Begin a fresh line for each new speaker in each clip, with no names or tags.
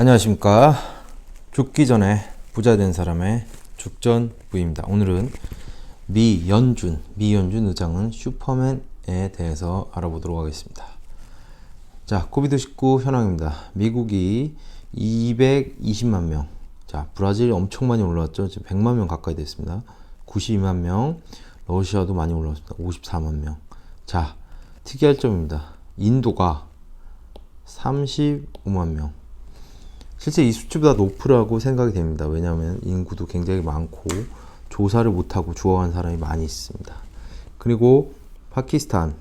안녕하십니까. 죽기 전에 부자 된 사람의 죽전부입니다. 오늘은 미연준 의장은 슈퍼맨에 대해서 알아보도록 하겠습니다. 자, 코비드19 현황입니다. 미국이 220만 명, 자, 브라질 엄청 많이 올라왔죠. 지금 100만 명 가까이 됐습니다. 92만 명, 러시아도 많이 올라왔습니다. 54만 명. 자, 특이할 점입니다. 인도가 35만 명. 실제 이 수치보다 높으라고 생각이 됩니다. 왜냐하면 인구도 굉장히 많고 조사를 못하고 죽어간 사람이 많이 있습니다. 그리고 파키스탄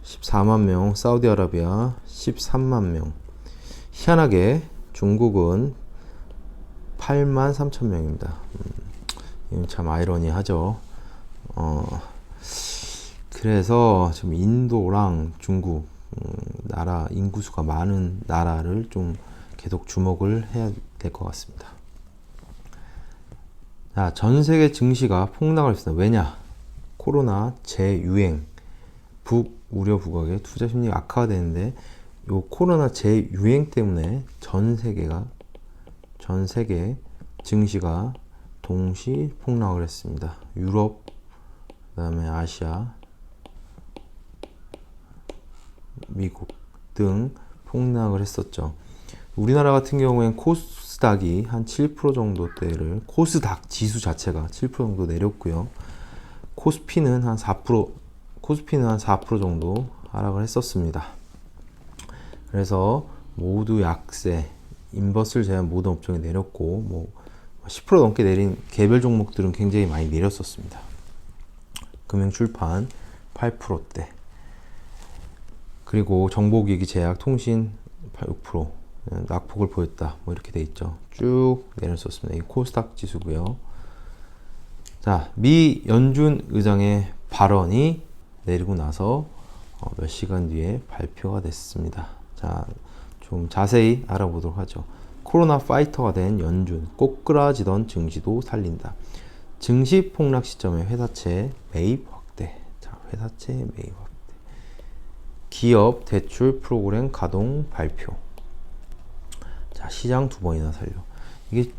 14만 명, 사우디아라비아 13만 명. 희한하게 중국은 8만 3천 명입니다. 참 아이러니하죠. 그래서 지금 인도랑 중국 나라 인구수가 많은 나라를 좀 계속 주목을 해야 될 것 같습니다. 자, 전 세계 증시가 폭락을 했습니다. 왜냐? 코로나 재유행, 우려 부각에 투자 심리가 악화가 되는데 요 코로나 재유행 때문에 전 세계 증시가 동시 폭락을 했습니다. 유럽, 그다음에 아시아, 미국 등 폭락을 했었죠. 우리나라 같은 경우엔 코스닥이 한 7% 정도대를, 코스닥 지수 자체가 7% 정도 내렸고요. 코스피는 한 4% 정도 하락을 했었습니다. 그래서 모두 약세, 인버스를 제외한 모든 업종이 내렸고, 뭐 10% 넘게 내린 개별 종목들은 굉장히 많이 내렸었습니다. 금융출판 8%대, 그리고 정보기기, 제약, 통신 6% 낙폭을 보였다. 뭐 이렇게 돼 있죠. 쭉 내렸었습니다. 이 코스닥 지수고요. 자, 미 연준 의장의 발언이 내리고 나서 몇 시간 뒤에 발표가 됐습니다. 자, 좀 자세히 알아보도록 하죠. 코로나 파이터가 된 연준, 꼬꾸라지던 증시도 살린다. 증시 폭락 시점에 회사채 매입 확대. 자, 회사채 매입 확대. 기업 대출 프로그램 가동 발표. 자, 시장 2번이나 살려. 이게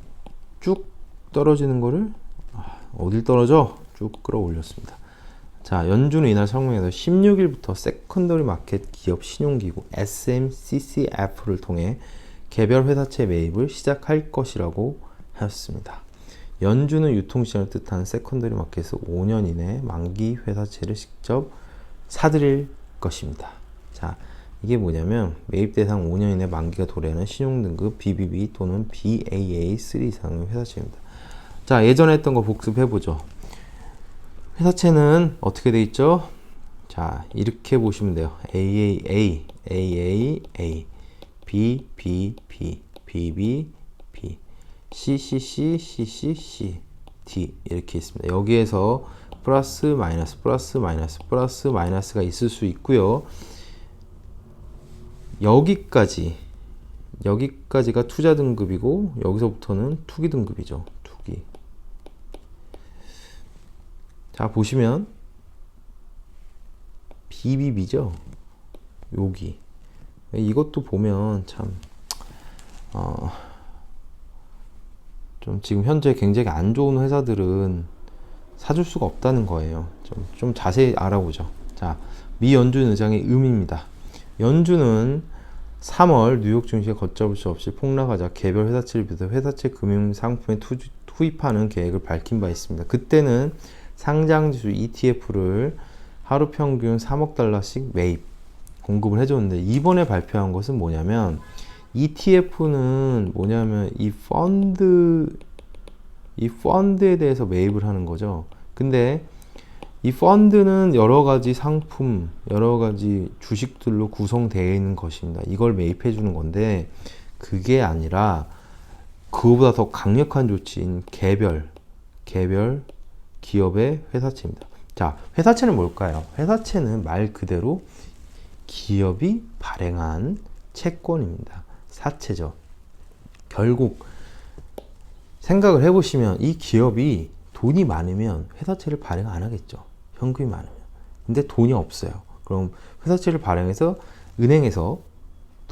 쭉 떨어지는 거를 어딜 떨어져? 쭉 끌어올렸습니다. 자, 연준은 이날 성명에서 16일부터 세컨더리 마켓 기업 신용기구 SMCCF를 통해 개별 회사채 매입을 시작할 것이라고 하였습니다. 연준은 유통시장을 뜻하는 세컨더리 마켓에서 5년 이내 만기 회사채를 직접 사들일 것입니다. 자, 이게 뭐냐면 매입 대상 5년 이내 만기가 도래하는 신용등급 BBB 또는 BAA3 이상의 회사채입니다. 자, 예전에 했던 거 복습해보죠. 회사채는 어떻게 돼 있죠? 자, 이렇게 보시면 돼요. AAA, AAA, BBB, BBB, CCC, CCC, D 이렇게 있습니다. 여기에서 플러스 마이너스가 있을 수 있고요. 여기까지가 투자 등급이고 여기서부터는 투기 등급이죠. 투기. 자, 보시면 BBB죠. 여기. 이것도 보면 참 좀 지금 현재 굉장히 안 좋은 회사들은 사줄 수가 없다는 거예요. 좀 자세히 알아보죠. 자, 미 연준 의장의 의미입니다. 연준은 3월 뉴욕 증시에 걷잡을 수 없이 폭락하자 개별 회사채를 비롯해 회사채 금융 상품에 투입하는 계획을 밝힌 바 있습니다. 그때는 상장지수 ETF를 하루 평균 3억 달러씩 매입 공급을 해줬는데 이번에 발표한 것은 뭐냐면 ETF는 뭐냐면 이 펀드에 대해서 매입을 하는 거죠. 근데 이 펀드는 여러 가지 상품, 여러 가지 주식들로 구성되어 있는 것입니다. 이걸 매입해 주는 건데 그게 아니라 그거보다 더 강력한 조치인 개별 기업의 회사채입니다. 자, 회사채는 뭘까요? 회사채는 말 그대로 기업이 발행한 채권입니다. 사채죠. 결국 생각을 해보시면 이 기업이 돈이 많으면 회사채를 발행 안 하겠죠. 현금이 많으면. 근데 돈이 없어요. 그럼 회사채를 발행해서 은행에서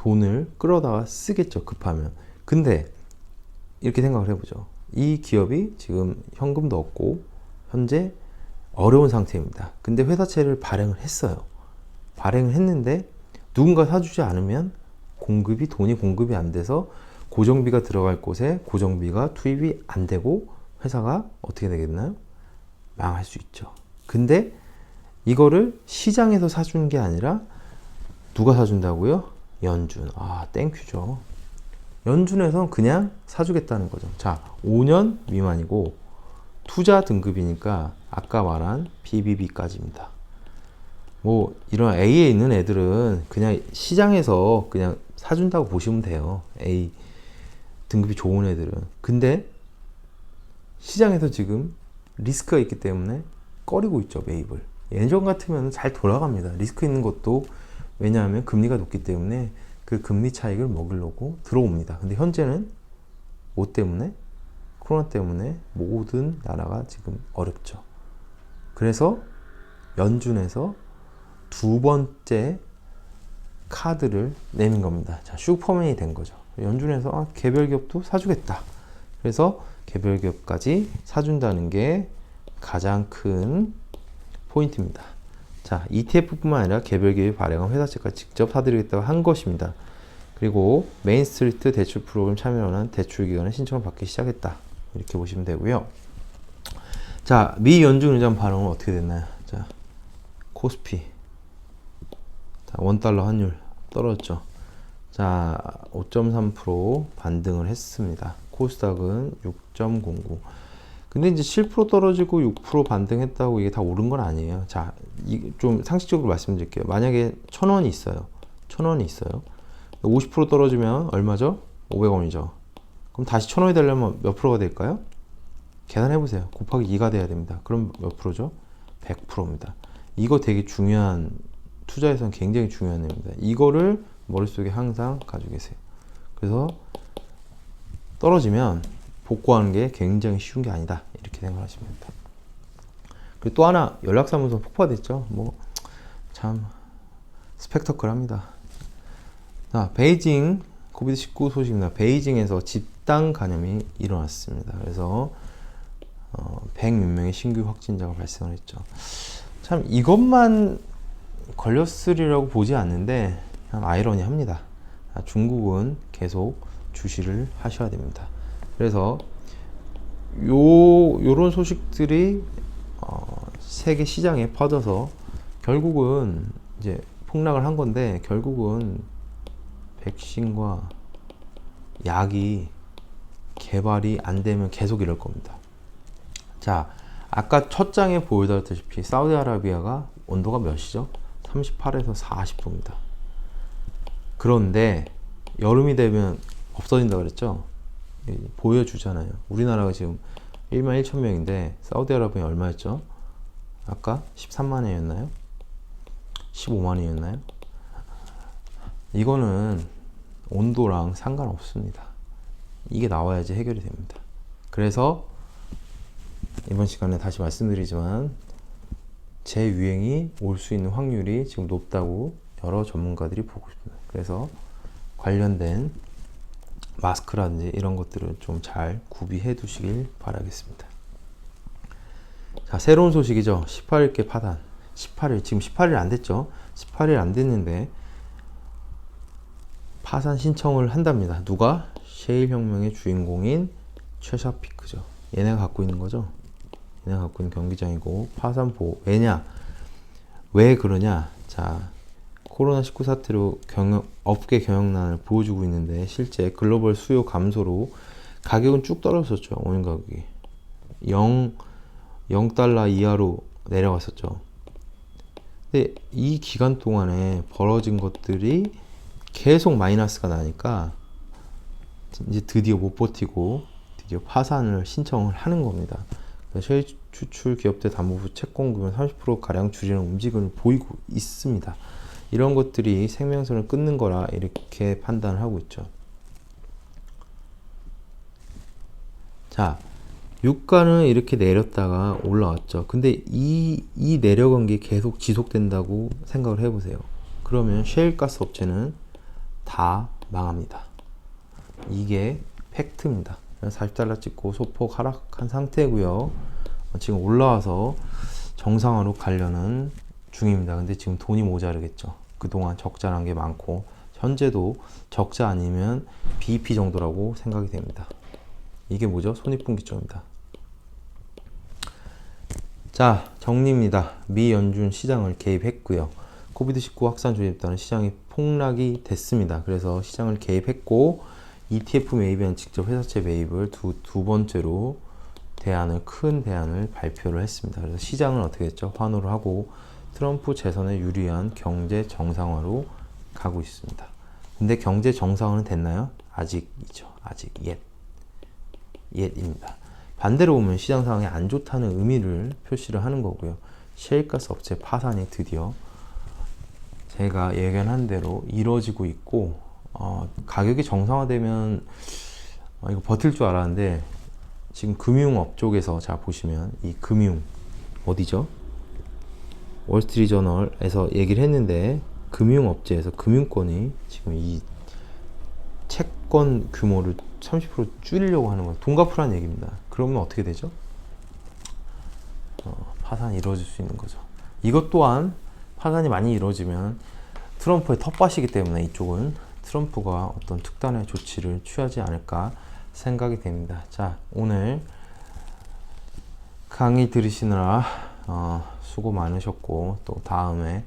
돈을 끌어다가 쓰겠죠, 급하면. 근데 이렇게 생각을 해보죠. 이 기업이 지금 현금도 없고 현재 어려운 상태입니다. 근데 회사채를 발행을 했어요. 발행을 했는데 누군가 사주지 않으면 돈이 공급이 안 돼서 고정비가 들어갈 곳에 고정비가 투입이 안 되고 회사가 어떻게 되겠나요? 망할 수 있죠. 근데 이거를 시장에서 사주는 게 아니라 누가 사준다고요? 연준. 땡큐죠. 연준에선 그냥 사주겠다는 거죠. 자, 5년 미만이고 투자 등급이니까 아까 말한 BBB까지입니다. 뭐 이런 A에 있는 애들은 그냥 시장에서 그냥 사준다고 보시면 돼요. A 등급이 좋은 애들은. 근데 시장에서 지금 리스크가 있기 때문에 꺼리고 있죠, 매입을. 예전 같으면 잘 돌아갑니다. 리스크 있는 것도. 왜냐하면 금리가 높기 때문에 그 금리 차익을 먹으려고 들어옵니다. 근데 현재는 뭐 때문에? 코로나 때문에 모든 나라가 지금 어렵죠. 그래서 연준에서 두 번째 카드를 내민 겁니다. 자, 슈퍼맨이 된 거죠. 연준에서 개별 기업도 사주겠다. 그래서 개별 기업까지 사준다는 게 가장 큰 포인트입니다. 자, ETF뿐만 아니라 개별 기업이 발행한 회사채까지 직접 사드리겠다고 한 것입니다. 그리고 메인스트리트 대출 프로그램 참여하는 대출 기관에 신청을 받기 시작했다. 이렇게 보시면 되고요. 자, 미 연준 의장 발언은 어떻게 됐나요? 자, 코스피. 자, $1 환율 떨어졌죠. 자, 5.3% 반등을 했습니다. 코스닥은 6.09. 근데 이제 7% 떨어지고 6% 반등했다고 이게 다 오른 건 아니에요. 자, 좀 상식적으로 말씀드릴게요. 만약에 1,000원이 있어요. 1,000원이 있어요. 50% 떨어지면 얼마죠? 500원이죠. 그럼 다시 1,000원이 되려면 몇 프로가 될까요? 계산해보세요. 곱하기 2가 돼야 됩니다. 그럼 몇 프로죠? 100%입니다. 이거 되게 중요한, 투자에서는 굉장히 중요한 내용입니다. 이거를 머릿속에 항상 가지고 계세요. 그래서 떨어지면 복구하는 게 굉장히 쉬운 게 아니다. 이렇게 생각하시면 됩니다. 그리고 또 하나, 연락사무소 폭파됐죠. 참 스펙터클합니다. 자, 베이징 코비드-19 소식입니다. 베이징에서 집단 감염이 일어났습니다. 그래서 100몇 명의 신규 확진자가 발생을 했죠. 참 이것만 걸렸으리라고 보지 않는데 참 아이러니합니다. 중국은 계속 주시를 하셔야 됩니다. 그래서 요런 소식들이 세계 시장에 퍼져서 결국은 이제 폭락을 한 건데, 결국은 백신과 약이 개발이 안 되면 계속 이럴 겁니다. 자, 아까 첫 장에 보여드렸다시피 사우디아라비아가 온도가 몇이죠? 38에서 40도입니다. 그런데 여름이 되면 없어진다 그랬죠? 보여주잖아요. 우리나라가 지금 11,000명인데 사우디아라비아 얼마였죠? 아까 13만이었나요? 15만이었나요? 이거는 온도랑 상관없습니다. 이게 나와야지 해결이 됩니다. 그래서 이번 시간에 다시 말씀드리지만 재유행이 올 수 있는 확률이 지금 높다고 여러 전문가들이 보고 있습니다. 그래서 관련된 마스크라든지 이런 것들을 좀 잘 구비해 두시길 바라겠습니다. 자, 새로운 소식이죠. 18일께 파단. 18일, 지금 18일 안 됐죠. 18일 안 됐는데 파산 신청을 한답니다. 누가? 셰일 혁명의 주인공인 최샤피크죠. 얘네가 갖고 있는 거죠. 얘네가 갖고 있는 경기장이고 파산 보호. 왜 그러냐? 자, 코로나19 사태로 업계 경영난을 보여주고 있는데 실제 글로벌 수요 감소로 가격은 쭉 떨어졌죠. 원유 가격이 0달러 이하로 내려갔었죠. 근데 이 기간 동안에 벌어진 것들이 계속 마이너스가 나니까 이제 드디어 못 버티고 드디어 파산을 신청을 하는 겁니다. 셰일 추출 기업들 담보부 채권 금액 30%가량 줄이는 움직임을 보이고 있습니다. 이런 것들이 생명선을 끊는 거라 이렇게 판단을 하고 있죠. 자, 유가는 이렇게 내렸다가 올라왔죠. 근데 이 내려간 게 계속 지속된다고 생각을 해보세요. 그러면 셰일 가스 업체는 다 망합니다. 이게 팩트입니다. 40달러 찍고 소폭 하락한 상태고요. 지금 올라와서 정상화로 가려는 중입니다. 근데 지금 돈이 모자르겠죠. 그동안 적자란 게 많고 현재도 적자 아니면 BEP 정도라고 생각이 됩니다. 이게 뭐죠? 손익분기점입니다. 자, 정리입니다. 미 연준 시장을 개입했고요. 코비드19 확산 조짐에 따른 시장이 폭락이 됐습니다. 그래서 시장을 개입했고 ETF 매입에 직접 회사채 매입을 두 번째로 큰 대안을 발표를 했습니다. 그래서 시장은 어떻게 했죠? 환호를 하고 트럼프 재선에 유리한 경제 정상화로 가고 있습니다. 근데 경제 정상화는 됐나요? 아직이죠. 아직 yet입니다. 반대로 보면 시장 상황이 안 좋다는 의미를 표시를 하는 거고요. 셰일가스 업체 파산이 드디어 제가 예견한 대로 이루어지고 있고 가격이 정상화되면 이거 버틸 줄 알았는데 지금 금융업 쪽에서 자 보시면 이 금융 어디죠? 월스트리트저널에서 얘기를 했는데 금융업체에서 금융권이 지금 이 채권 규모를 30% 줄이려고 하는 거예요. 돈 갚으라는 얘기입니다. 그러면 어떻게 되죠? 파산이 이루어질 수 있는 거죠. 이것 또한 파산이 많이 이루어지면 트럼프의 텃밭이기 때문에 이쪽은 트럼프가 어떤 특단의 조치를 취하지 않을까 생각이 됩니다. 자, 오늘 강의 들으시느라 수고 많으셨고 또 다음에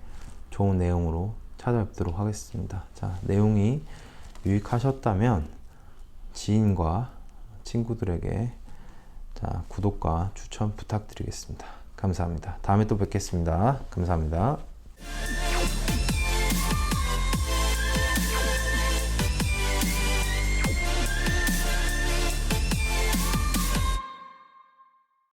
좋은 내용으로 찾아뵙도록 하겠습니다. 자, 내용이 유익하셨다면 지인과 친구들에게 자, 구독과 추천 부탁드리겠습니다. 감사합니다. 다음에 또 뵙겠습니다. 감사합니다.